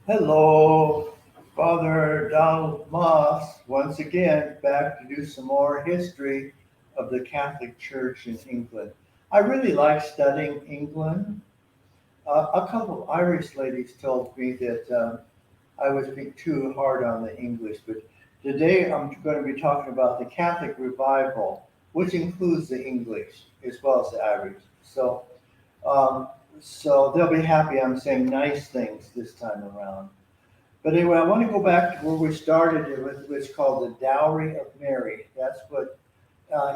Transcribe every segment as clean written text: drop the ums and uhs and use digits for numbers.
Hello, Father Donald Moss, once again back to do some more history of the Catholic Church in England. I really like studying England. A couple of Irish ladies told me that I was being too hard on the English, but today I'm going to be talking about the Catholic revival, which includes the English as well as the Irish. Um, so they'll be happy I'm saying nice things this time around. But anyway, I want to go back to where we started. It was called the Dowry of Mary. That's what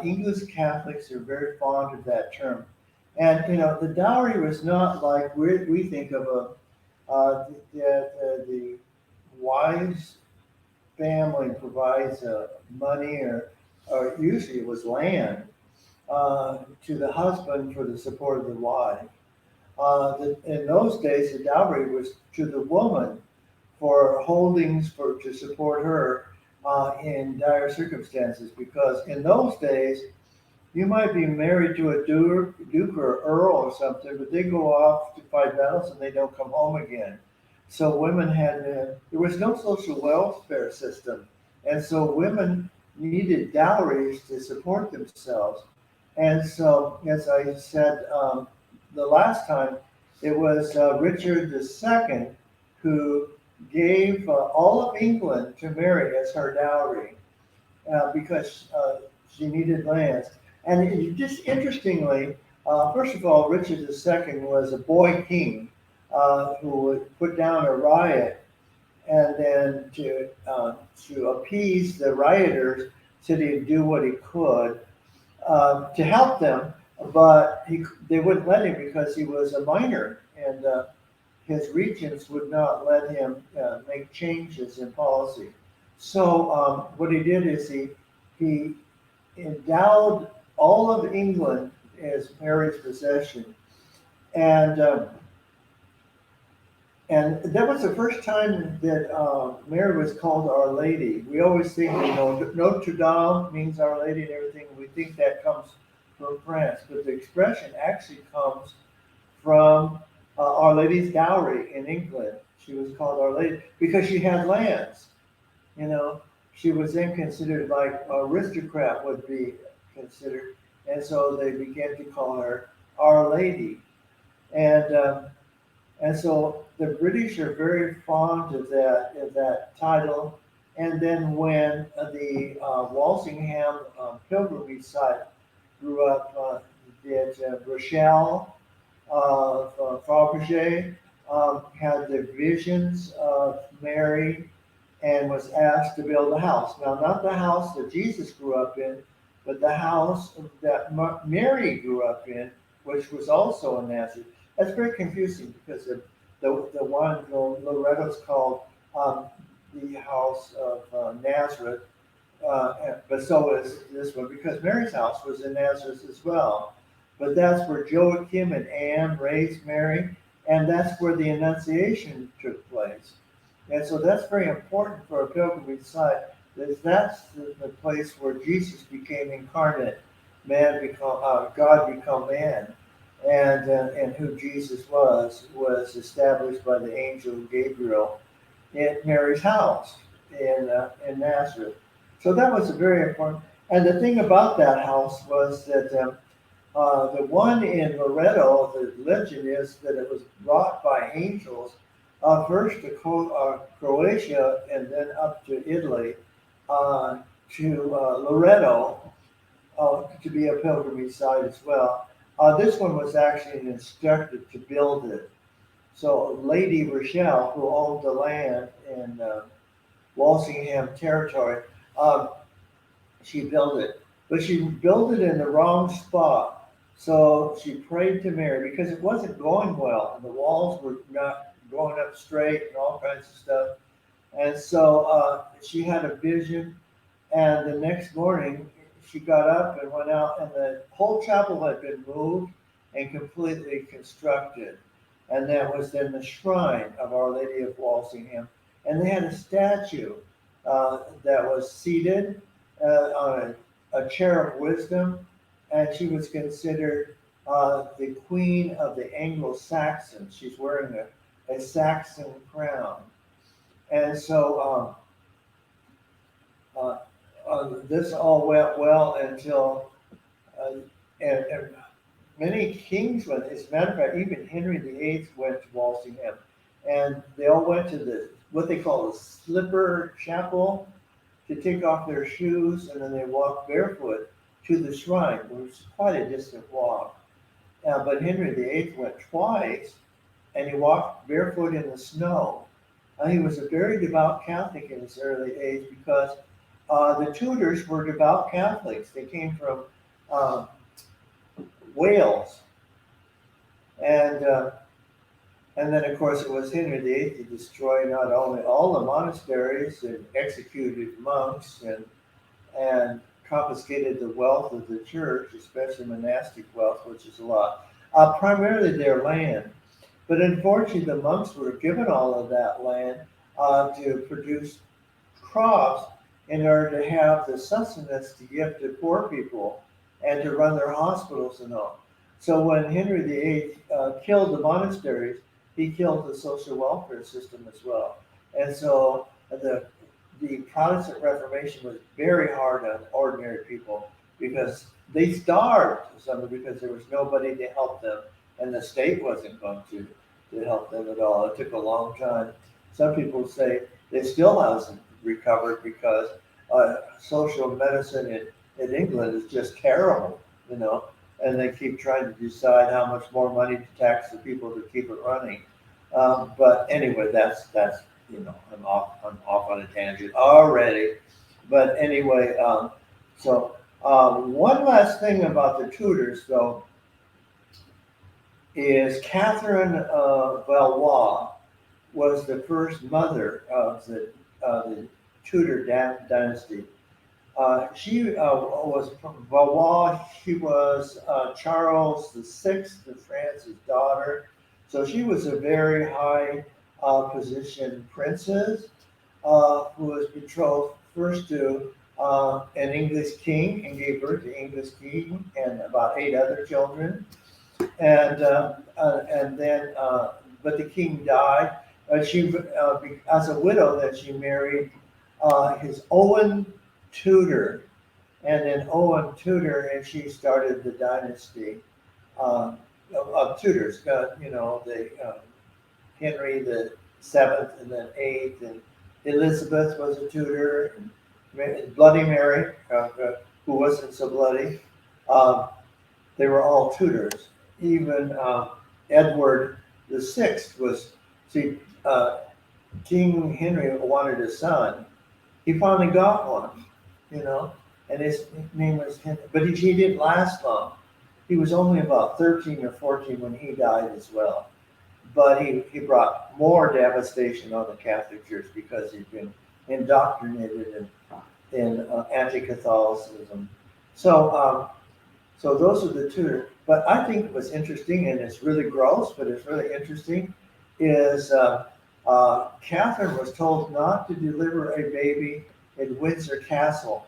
English Catholics are very fond of that term. And the dowry was not like we think of the wise family provides money or usually it was land to the husband for the support of the wife. In those days, the dowry was to the woman for holdings to support her in dire circumstances. Because in those days, you might be married to a duke or earl or something, but they go off to fight battles and they don't come home again. So women there was no social welfare system, and so women needed dowries to support themselves. And so, as I said the last time, it was Richard II who gave all of England to Mary as her dowry because she needed lands. And just interestingly, first of all, Richard II was a boy king who would put down a riot, and then to appease the rioters, said he'd do what he could to help them, but they wouldn't let him because he was a minor, and his regents would not let him make changes in policy. So what he did is he endowed all of England as Mary's possession, and and that was the first time that Mary was called Our Lady. We always think, Notre Dame means Our Lady and everything. We think that comes from France, but the expression actually comes from Our Lady's dowry in England. She was called Our Lady because she had lands. You know, she was then considered like an aristocrat would be considered, and so they began to call her Our Lady. And and so the British are very fond of that title. And then when the Walsingham pilgrimage site grew up, that Rochelle of Fabergé had the visions of Mary and was asked to build a house. Now, not the house that Jesus grew up in, but the house that Mary grew up in, which was also in Nazareth. That's very confusing because the one Loretta's called the house of Nazareth, but so is this one because Mary's house was in Nazareth as well. But that's where Joachim and Anne raised Mary, and that's where the Annunciation took place. And so that's very important for a pilgrimage site. That's the place where Jesus became incarnate, God become man, and who Jesus was established by the angel Gabriel in Mary's house in Nazareth. So that was a very important. And the thing about that house was that the one in Loretto, the legend is that it was brought by angels first to Croatia and then up to Italy to Loretto to be a pilgrimage site as well. This one was actually instructed to build it. So Lady Rochelle, who owned the land in Walsingham territory, she built it. But she built it in the wrong spot. So she prayed to Mary because it wasn't going well. And the walls were not going up straight and all kinds of stuff. And so she had a vision. And the next morning, she got up and went out, and the whole chapel had been moved and completely constructed. And that was then the shrine of Our Lady of Walsingham. And they had a statue that was seated on a chair of wisdom, and she was considered the queen of the Anglo-Saxons. She's wearing a Saxon crown. And so this all went well until, uh, and many kings went. As a matter of fact, even Henry VIII went to Walsingham, and they all went to the what they call the slipper chapel to take off their shoes, and then they walked barefoot to the shrine, which was quite a distant walk. But Henry VIII went twice, and he walked barefoot in the snow. He was a very devout Catholic in his early age because the Tudors were devout Catholics. They came from uh, Wales, and then of course it was Henry VIII to destroy not only all the monasteries and executed monks and confiscated the wealth of the church, especially monastic wealth, which is a lot, primarily their land. But unfortunately, the monks were given all of that land to produce crops in order to have the sustenance to give to poor people and to run their hospitals and all. So when Henry VIII killed the monasteries, he killed the social welfare system as well. And so the Protestant Reformation was very hard on ordinary people because they starved, some because there was nobody to help them, and the state wasn't going to help them at all. It took a long time. Some people say they still hasn't recovered because social medicine in England is just terrible, and they keep trying to decide how much more money to tax the people to keep it running. But anyway, that's I'm off on a tangent already. But anyway, one last thing about the Tudors, though, is Catherine of Valois was the first mother of the Tudor dynasty. She was from Valois. She was Charles VI of France's daughter. So she was a very high position princess who was betrothed first to an English king and gave birth to an English king and about 8 other children. And then, but the king died. She, as a widow, then she married his Owen Tudor, and then Owen Tudor, and she started the dynasty of Tutors. Henry the Seventh, and then Eighth, and Elizabeth was a Tudor, and Bloody Mary, who wasn't so bloody. They were all Tudors. Even Edward the Sixth was. See, King Henry wanted a son. He finally got one, and his name was Henry. But he didn't last long. He was only about 13 or 14 when he died as well. But he brought more devastation on the Catholic Church because he'd been indoctrinated in anti-Catholicism. So those are the two. But I think what's interesting, and it's really gross, but it's really interesting, is Catherine was told not to deliver a baby in Windsor Castle,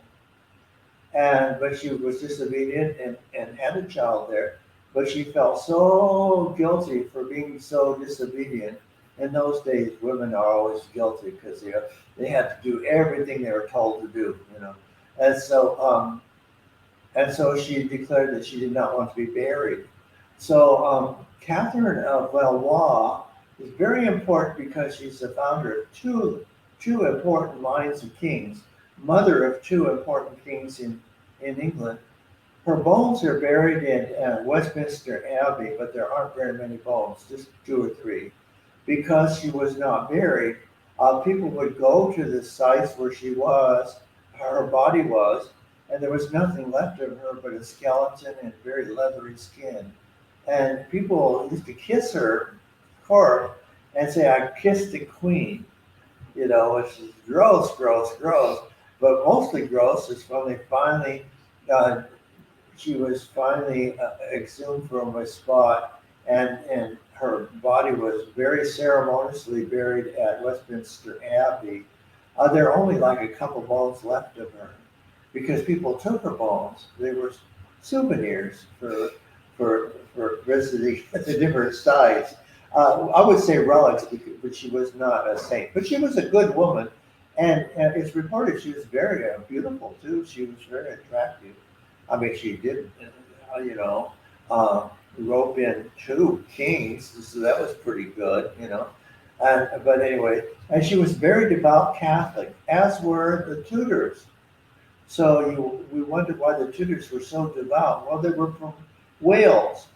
but she was disobedient and had a child there. But she felt so guilty for being so disobedient. In those days, women are always guilty because they had to do everything they were told to do, And so she declared that she did not want to be buried. So Catherine of Valois is very important because she's the founder of two important lines of kings, mother of 2 important kings in England. Her bones are buried in Westminster Abbey, but there aren't very many bones, just 2 or 3. Because she was not buried, people would go to the sites where her body was, and there was nothing left of her but a skeleton and very leathery skin. And people used to kiss her corpse and say, "I kissed the queen," which is gross. But mostly gross is when they finally, she was finally exhumed from a spot, and her body was very ceremoniously buried at Westminster Abbey. There are only like a couple bones left of her because people took her bones. They were souvenirs for visiting the different sites. I would say relics, but she was not a saint. But she was a good woman, and it's reported she was very beautiful too. She was very attractive. I mean, she did, you know, rope in two kings, so that was pretty good, you know. But anyway, and she was very devout Catholic, as were the Tudors. So we wondered why the Tutors were so devout. Well, they were from Wales,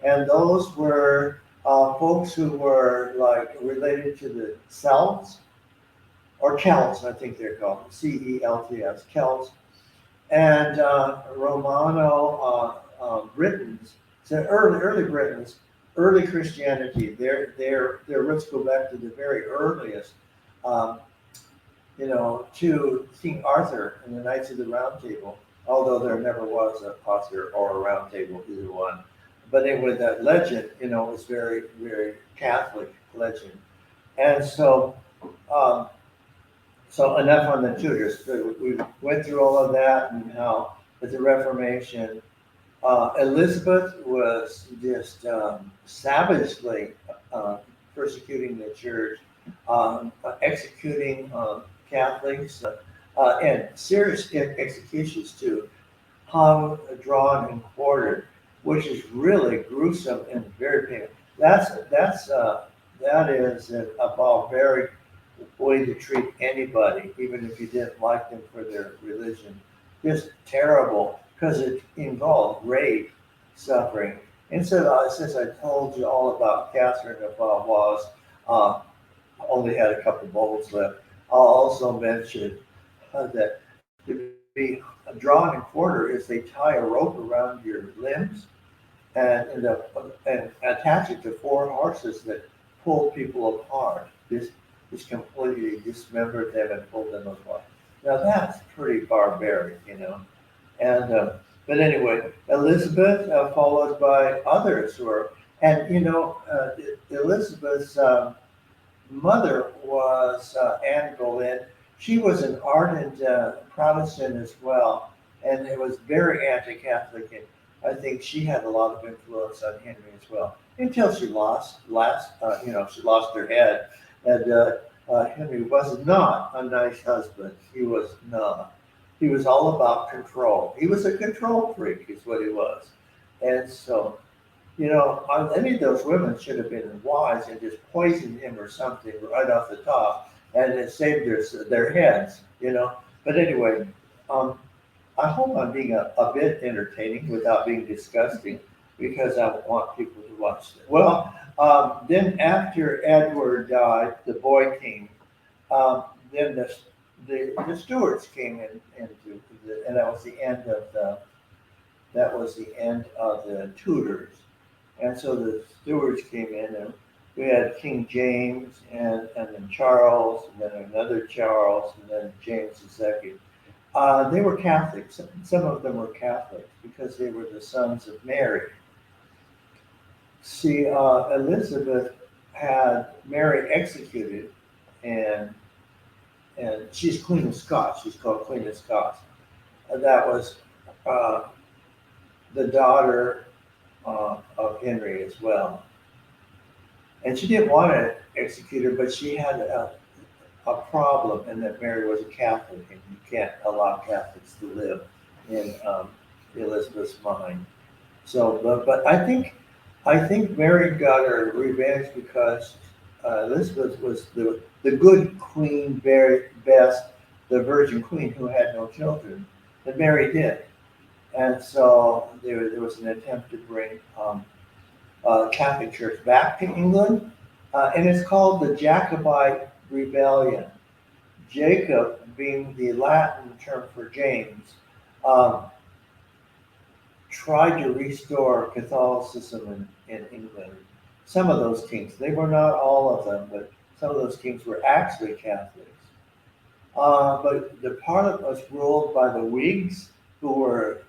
and those were folks who were like related to the Celts or Celts, I think they're called, Celts, Celts, and Romano Britons. So early Britons, early Christianity. Their roots go back to the very earliest. You know, to King Arthur and the Knights of the Round Table, although there never was an Arthur or a Round Table, either one. But anyway, that legend, you know, was very, very Catholic legend. And so, so enough on the Tudors. We went through all of that and how with the Reformation, Elizabeth was just savagely persecuting the church, executing Catholics, and serious executions too, hung, drawn, and quartered, which is really gruesome and very painful. That is a barbaric way to treat anybody, even if you didn't like them for their religion. Just terrible, because it involved rape, suffering. And so, since I told you all about Catherine of Valois, only had a couple bowls left. I'll also mention that to be drawn and quarter is they tie a rope around your limbs and attach it to 4 horses that pull people apart. Just completely dismembered them and pulled them apart. Now that's pretty barbaric, you know. And but anyway, Elizabeth followed by others who are, and you know, Elizabeth's mother was Anne Boleyn. She was an ardent Protestant as well, and it was very anti-Catholic. And I think she had a lot of influence on Henry as well, until she lost her head. And Henry was not a nice husband. He was not. He was all about control. He was a control freak, is what he was. And so, you know, any of those women should have been wise and just poisoned him or something right off the top, and it saved their heads, you know. But anyway, I hope I'm being a bit entertaining without being disgusting, because I want people to watch it. Well, then after Edward died, the boy king, then the Stewards came into and that was the end of the Tutors. And so the Stewards came in, and we had King James, and then Charles, and then another Charles, and then James II. They were Catholics. Some of them were Catholics because they were the sons of Mary. See, Elizabeth had Mary executed, and she's Queen of Scots. She's called Queen of Scots. That was the daughter of Henry as well. And she didn't want to execute her, but she had a problem in that Mary was a Catholic, and you can't allow Catholics to live in Elizabeth's mind. So, but I think Mary got her revenge because Elizabeth was the good queen, very best, the Virgin Queen who had no children, and Mary did. And so there was an attempt to bring Catholic Church back to England, and it's called the Jacobi Rebellion. Jacob being the Latin term for James, tried to restore Catholicism in England. Some of those kings, they were not all of them, but some of those kings were actually Catholics. But the Parliament was ruled by the Whigs, who were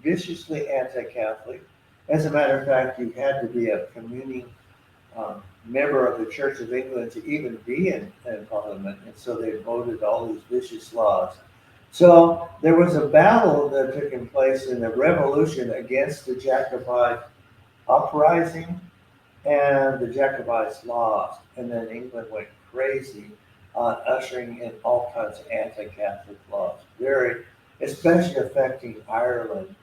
viciously anti-Catholic. As a matter of fact, you had to be a communing member of the Church of England to even be in Parliament, and so they voted all these vicious laws. So there was a battle that took place in a revolution against the Jacobite uprising, and the Jacobites lost, and then England went crazy, ushering in all kinds of anti-Catholic laws, very, especially affecting Ireland.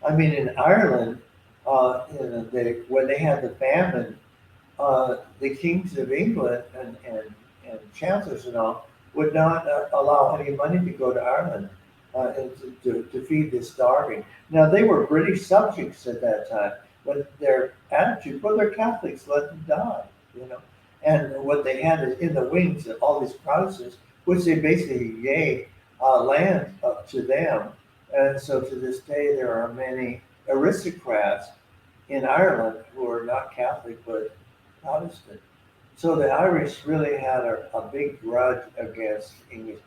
I mean, in Ireland, when they had the famine, the kings of England and chancellors and all would not allow any money to go to Ireland and to feed the starving. Now, they were British subjects at that time, but their attitude, well, they're Catholics, let them die, you know. And what they had is in the wings of all these Protestants, which they basically gave land up to them. And so to this day, there are many aristocrats in Ireland who are not Catholic but Protestant. So the Irish really had a big grudge against English.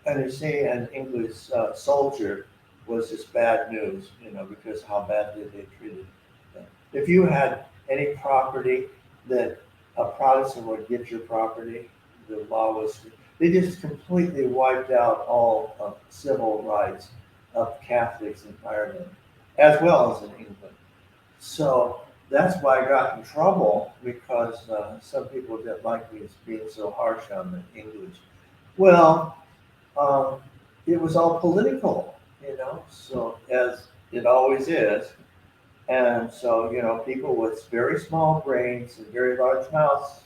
And to say an English soldier was just bad news, you know, because how badly they treated them. If you had any property that a Protestant would get your property, the law was, they just completely wiped out all civil rights of Catholics in Ireland, as well as in England. So that's why I got in trouble because some people didn't like me as being so harsh on the English. Well, um, it was all political, you know, so as it always is. And so, you know, people with very small brains and very large mouths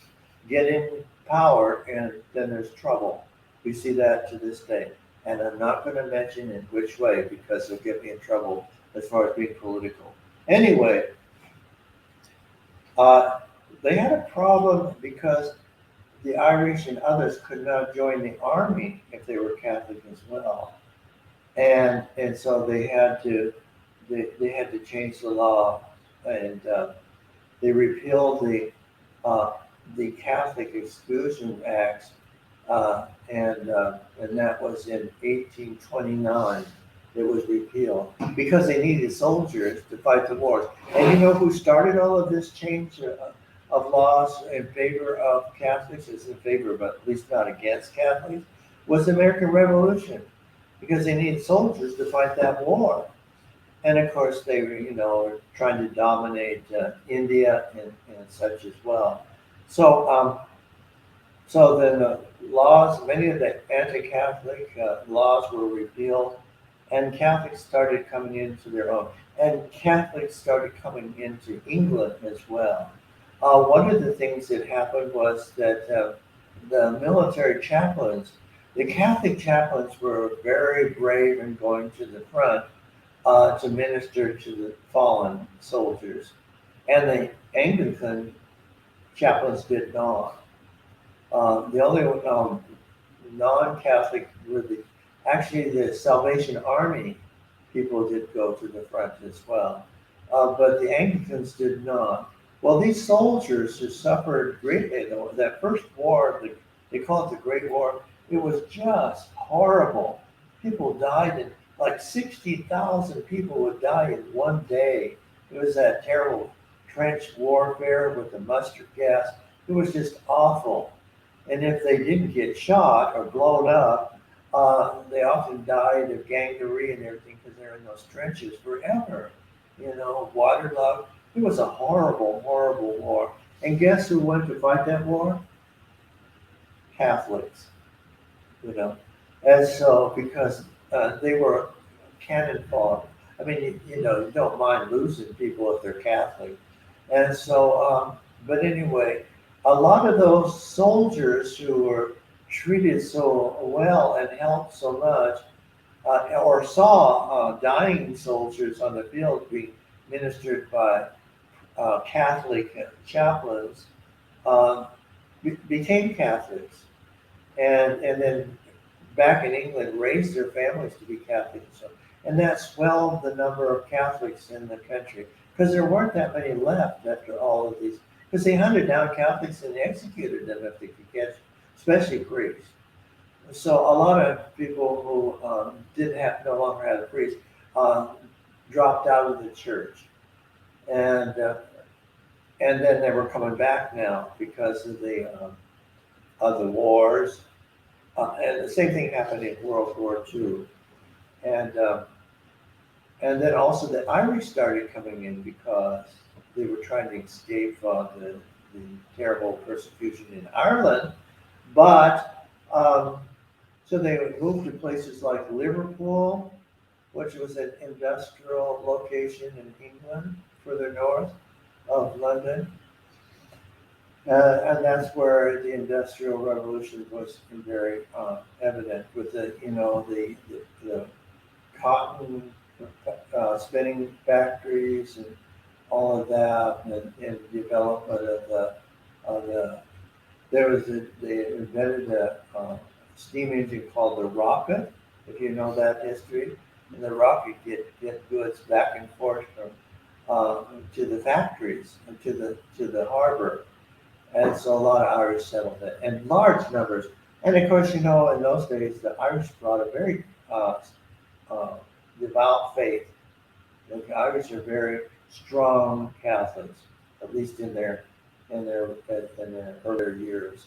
get in power, and then there's trouble. We see that to this day. And I'm not going to mention in which way because it'll get me in trouble as far as being political. Anyway, uh, they had a problem because the Irish and others could not join the army if they were Catholic as well, and so they had to change the law, and they repealed the Catholic Exclusion Acts, and that was in 1829. It was repealed because they needed soldiers to fight the wars. And you know who started all of this change of laws in favor of Catholics? Is in favor, but at least not against Catholics. Was the American Revolution because they needed soldiers to fight that war. And of course, they were, you know, trying to dominate India and such as well. So, so then the laws, many of the anti-Catholic laws were repealed, and Catholics started coming into their own. And Catholics started coming into England as well. One of the things that happened was that the military chaplains, the Catholic chaplains were very brave in going to the front to minister to the fallen soldiers. And the Anglican chaplains did not. The only non-Catholic were actually the Salvation Army people did go to the front as well. But the Anglicans did not. Well, these soldiers who suffered greatly, that first war, they call it the Great War, it was just horrible. People died, and like 60,000 people would die in one day. It was that terrible trench warfare with the mustard gas. It was just awful. And if they didn't get shot or blown up, they often died of gangrene and everything because they're in those trenches forever. You know, waterlogged. It was a horrible, horrible war. And guess who went to fight that war? Catholics. You know, and so because they were cannon fodder. I mean, you know, you don't mind losing people if they're Catholic. And so, but anyway, a lot of those soldiers who were treated so well and helped so much, or saw dying soldiers on the field being ministered by Catholic chaplains, became Catholics, and then back in England raised their families to be Catholic. So, and that swelled the number of Catholics in the country because there weren't that many left after all of these. Because they hunted down Catholics and executed them if they could catch, especially priests. So a lot of people who didn't have, no longer had a priest, dropped out of the church, and then they were coming back now because of the wars, and the same thing happened in World War II, and then also the Irish started coming in because they were trying to escape the terrible persecution in Ireland, but so they would move to places like Liverpool, which was an industrial location in England, further north of London. And that's where the Industrial Revolution was very evident with the cotton spinning factories and all of that, and development of the they invented a steam engine called the rocket, if you know that history, and the rocket get goods back and forth from to the factories and to the harbor. And so a lot of Irish settled it, and large numbers. And of course, in those days, the Irish brought a very devout faith. The Irish are very strong Catholics, at least in their earlier years,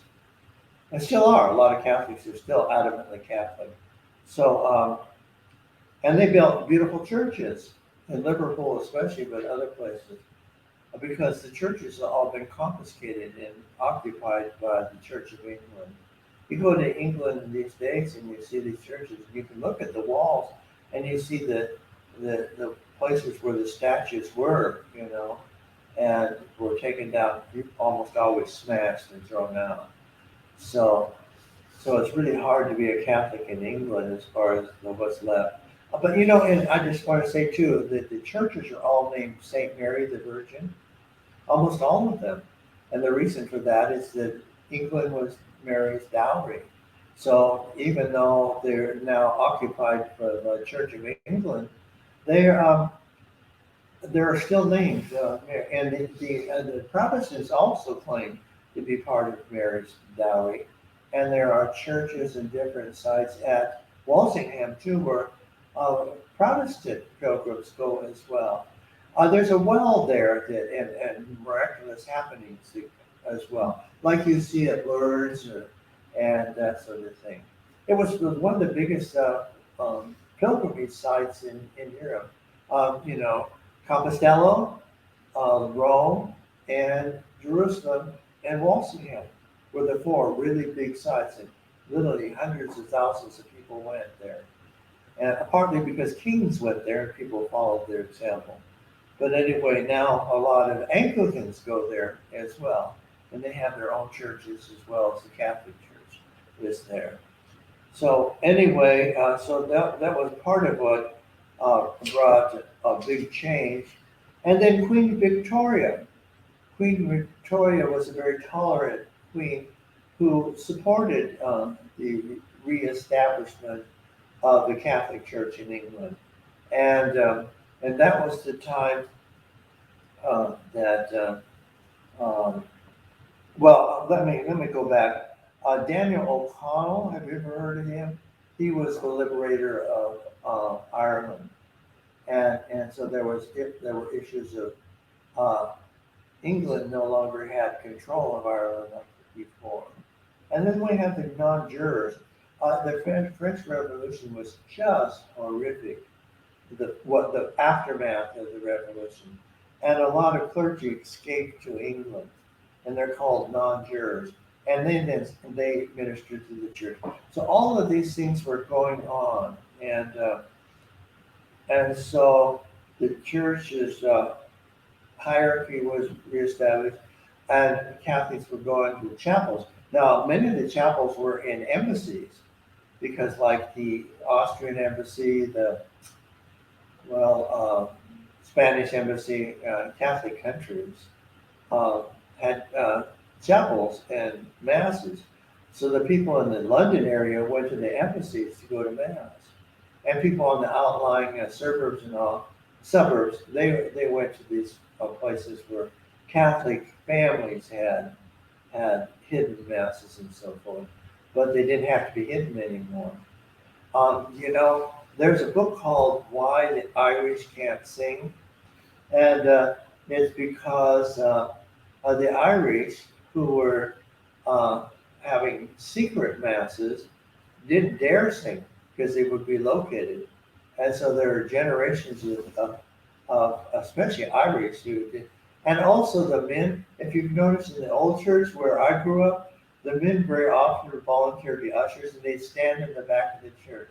and still are. A lot of Catholics are still adamantly Catholic. So, and they built beautiful churches in Liverpool, especially, but other places, because the churches have all been confiscated and occupied by the Church of England. You go to England these days and you see these churches, you can look at the walls and you see the places where the statues were, and were taken down, almost always smashed and thrown out. So it's really hard to be a Catholic in England as far as what's left. But and I just want to say too that the churches are all named Saint Mary the Virgin, almost all of them. And the reason for that is that England was Mary's dowry. So even though they're now occupied by the Church of England, there are still named, and the Protestants also claim to be part of Mary's dowry. And there are churches in different sites at Walsingham too, where Protestant pilgrims go as well. There's a well there and miraculous happenings as well, like you see at Lourdes and that sort of thing. It was one of the biggest pilgrimage sites in Europe. Compostela, Rome, and Jerusalem, and Walsingham were the four really big sites, and literally hundreds of thousands of people went there. And partly because kings went there and people followed their example. But anyway, now a lot of Anglicans go there as well, and they have their own churches as well as the Catholic Church is there. So anyway, so that was part of what brought a big change. And then Queen Victoria. Queen Victoria was a very tolerant queen who supported the reestablishment of the Catholic Church in England, and that was the time well, let me go back. Daniel O'Connell, have you ever heard of him? He was the liberator of Ireland, and so there were issues of England no longer had control of Ireland like before. And then we have the non-jurors. The French Revolution was just horrific. The aftermath of the revolution, and a lot of clergy escaped to England, and they're called non-jurors, and then they ministered to the church. So all of these things were going on, and so the church's hierarchy was reestablished, and Catholics were going to chapels. Now, many of the chapels were in embassies, because like the Austrian embassy, the Spanish embassy, Catholic countries had chapels and masses. So the people in the London area went to the embassies to go to mass, and people on the outlying suburbs, they went to these places where Catholic families had hidden masses and so forth, but they didn't have to be hidden anymore. There's a book called Why the Irish Can't Sing, and it's because the Irish who were having secret masses didn't dare sing because they would be located. And so there are generations of especially Irish who And also the men, if you've noticed in the old church where I grew up, the men very often would volunteer to be ushers and they'd stand in the back of the church.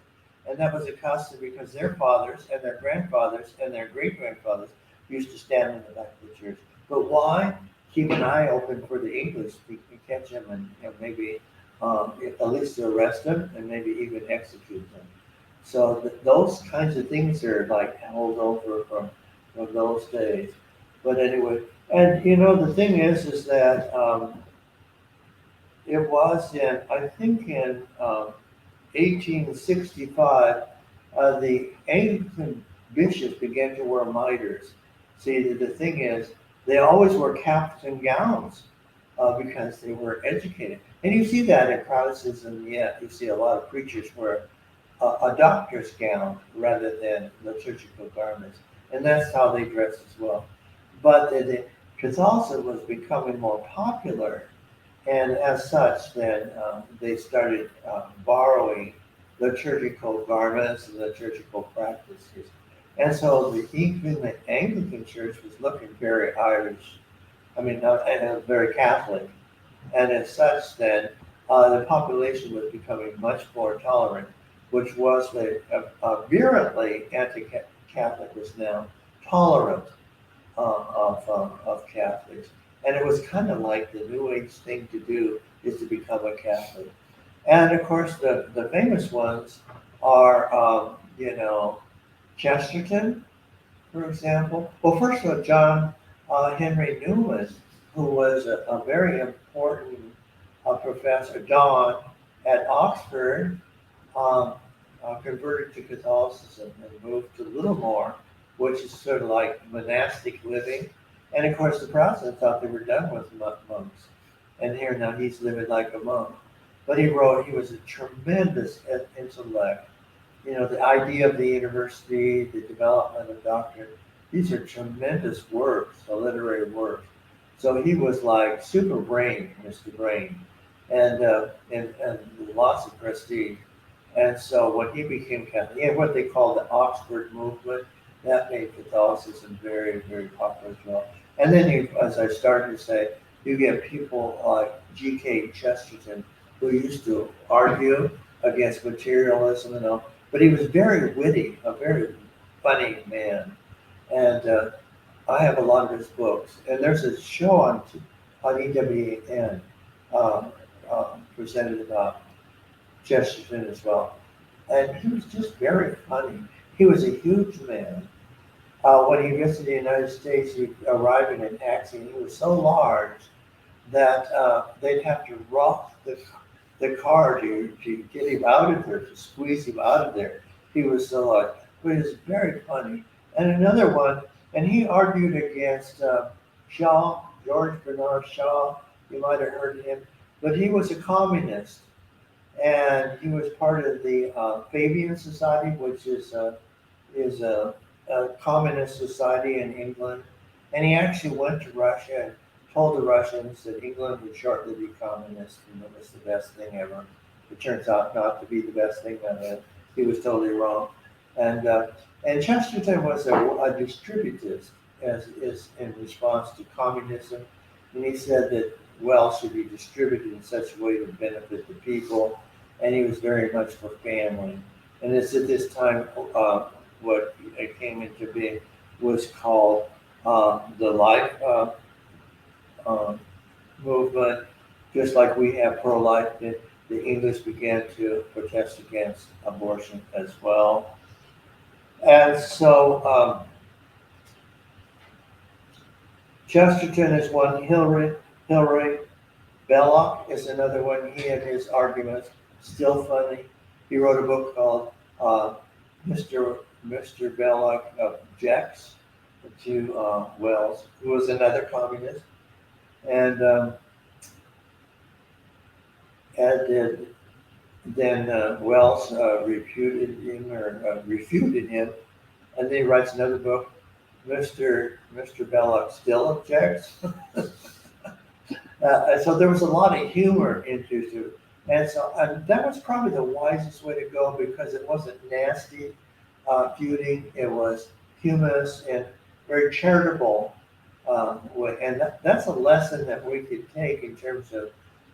And that was a custom because their fathers and their grandfathers and their great grandfathers used to stand in the back of the church. But why? Keep an eye open for the English to catch them and maybe at least to arrest them and maybe even execute them. So those kinds of things are like held over from those days. But anyway, and the thing is that it was I think in 1865, the Anglican bishops began to wear mitres. See, the thing is, they always wore caps and gowns because they were educated. And you see that in Protestantism yet. You see a lot of preachers wear a doctor's gown rather than liturgical garments. And that's how they dress as well. But the Catholicism was becoming more popular. And as such, then they started borrowing liturgical garments and liturgical practices. And so the Anglican Church was looking very Irish, very Catholic. And as such, then the population was becoming much more tolerant, which was virulently anti-Catholic was now tolerant of Catholics. And it was kind of like the New Age thing to do is to become a Catholic. And of course, the famous ones are, Chesterton, for example. Well, first of all, John Henry Newman, who was a very important professor, John, at Oxford, converted to Catholicism and moved to Littlemore, which is sort of like monastic living. And of course, the Protestants thought they were done with monks. And here now he's living like a monk. But he was a tremendous intellect. The idea of the university, the development of doctrine, these are tremendous works, the literary works. So he was like super brain, Mr. Brain, and lots of prestige. And so when he became Catholic, he had what they call the Oxford movement. That made Catholicism very, very popular as well. And then, as I started to say, you get people like G.K. Chesterton, who used to argue against materialism and all, but he was very witty, a very funny man. And I have a lot of his books. And there's a show on EWN presented about Chesterton as well. And he was just very funny. He was a huge man. When he visited the United States, he arrived in a taxi, and he was so large that they'd have to rock the car to get him out of there, to squeeze him out of there. He was so large. But he was very funny. And another one, and he argued against Shaw, George Bernard Shaw. You might have heard of him. But he was a communist. And he was part of the Fabian Society, which is a communist society in England. And he actually went to Russia and told the Russians that England would shortly be communist, and it was the best thing ever. It turns out not to be the best thing ever. He was totally wrong. And Chesterton was a distributist, as is in response to communism. And he said that wealth should be distributed in such a way to benefit the people. And he was very much for family. And it's at this time what it came into being was called the life movement. Just like we have pro-life, the English began to protest against abortion as well. And so Chesterton is one. Hilary Belloc is another one. He had his arguments, still funny. He wrote a book called Mr. Belloc Objects to Wells, who was another communist. And then Wells refuted him, and then he writes another book, Mr. Belloc Still Objects. So there was a lot of humor into it. And that was probably the wisest way to go because it wasn't nasty feuding. It was humorous and very charitable And that's a lesson that we could take in terms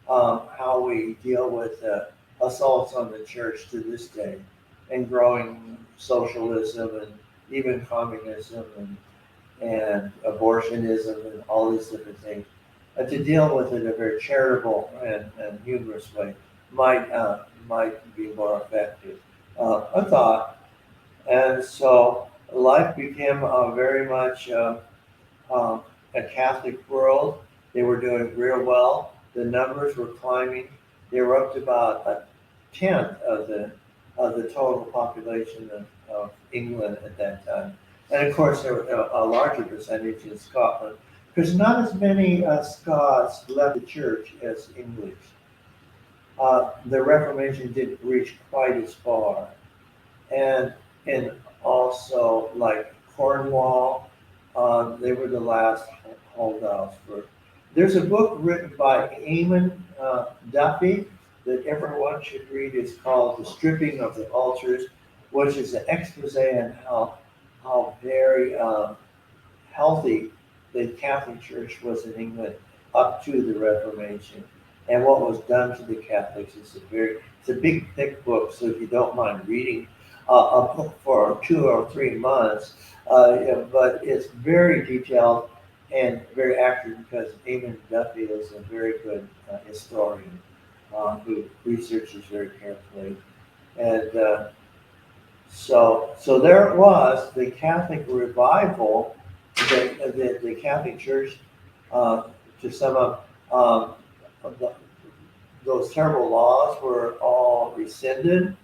of how we deal with assaults on the church to this day, and growing socialism and even communism and abortionism and all these different things. To deal with it in a very charitable and humorous way might be more effective. A thought. And so life became very much a Catholic world. They were doing real well. The numbers were climbing. They were up to about a tenth of the total population of England at that time. And of course, there was a larger percentage in Scotland, because not as many Scots left the church as English. The Reformation didn't reach quite as far. And also, like Cornwall, they were the last holdouts for. There's a book written by Eamon Duffy that everyone should read. It's called The Stripping of the Altars, which is an expose on how very healthy the Catholic Church was in England up to the Reformation, and what was done to the Catholics. It's a big, thick book. So if you don't mind reading a book for 2 or 3 months, but it's very detailed and very accurate, because Eamon Duffy is a very good historian who researches very carefully. And so there it was, the Catholic revival, the Catholic Church, to sum up, those terrible laws were all rescinded.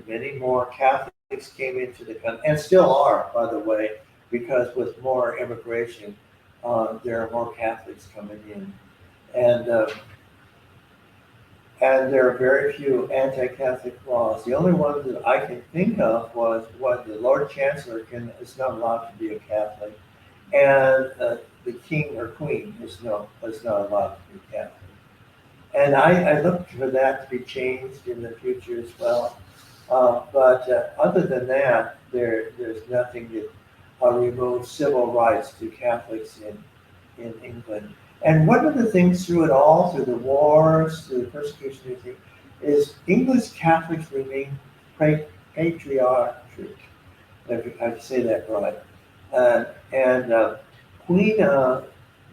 Many more Catholics came into the country, and still are, by the way, because with more immigration, there are more Catholics coming in. And there are very few anti-Catholic laws. The only one that I can think of was what the Lord Chancellor is not allowed to be a Catholic, and the King or Queen is not allowed to be Catholic. And I look for that to be changed in the future as well. But other than that, there's nothing that removes civil rights to Catholics in England. And one of the things through it all, through the wars, through the persecution, everything, is English Catholics remain patriotic, if I can say that right. And Queen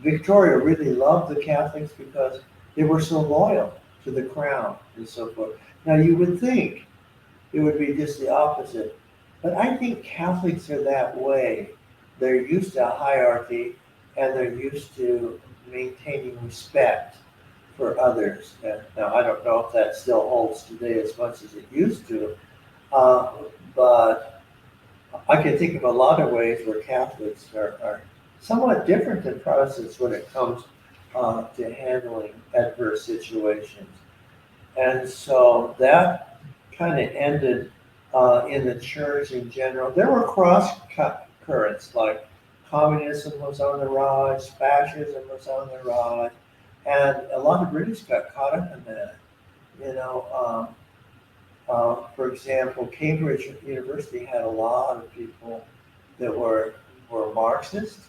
Victoria really loved the Catholics because they were so loyal to the crown and so forth. Now, you would think it would be just the opposite, but I think Catholics are that way. They're used to hierarchy, and they're used to maintaining respect for others. Now, I don't know if that still holds today as much as it used to, but I can think of a lot of ways where Catholics are somewhat different than Protestants when it comes to handling adverse situations. And so that kind of ended in the church in general. There were cross currents, like communism was on the rise, fascism was on the rise, and a lot of British got caught up in that. For example, Cambridge University had a lot of people that were Marxist,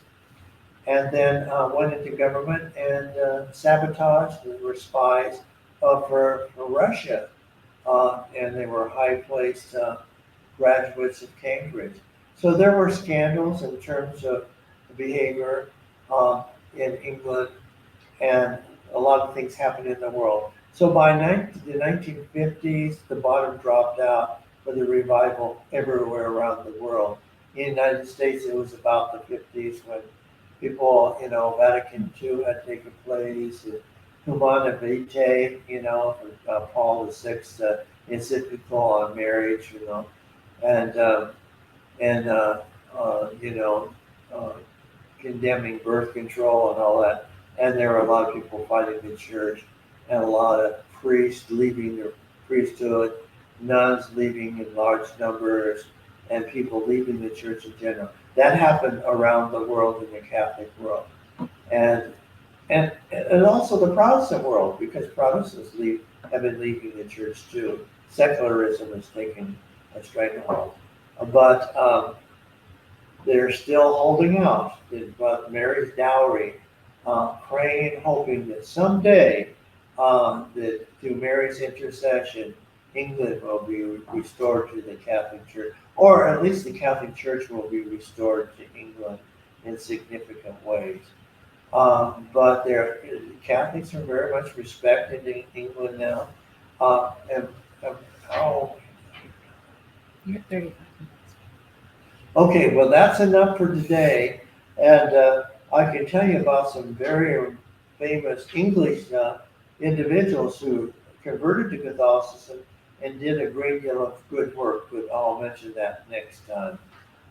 and then went into government and sabotaged. They were spies for Russia, and they were high-placed graduates of Cambridge. So there were scandals in terms of behavior in England, and a lot of things happened in the world. So by the 1950s, the bottom dropped out for the revival everywhere around the world. In the United States, it was about the 50s when people, Vatican II had taken place, Humana Vitae, for Paul VI, encyclical on marriage, condemning birth control and all that. And there were a lot of people fighting the church, and a lot of priests leaving their priesthood, nuns leaving in large numbers, and people leaving the church in general. That happened around the world in the Catholic world. And also the Protestant world, because Protestants have been leaving the church too. Secularism has taken a stranglehold. But they're still holding out. But Mary's dowry, praying, hoping that someday, that through Mary's intercession, England will be restored to the Catholic Church, or at least the Catholic Church will be restored to England in significant ways. But Catholics are very much respected in England now. Oh, You're 35 minutes. okay, well, that's enough for today. And I can tell you about some very famous English individuals who converted to Catholicism and did a great deal of good work, but I'll mention that next time.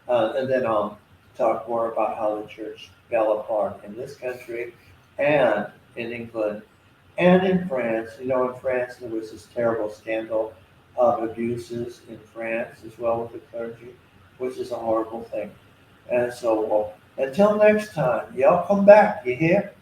And then I'll talk more about how the church fell apart in this country and in England and in France. In France there was this terrible scandal of abuses in France as well with the clergy, which is a horrible thing. And so, until next time, y'all come back, you hear?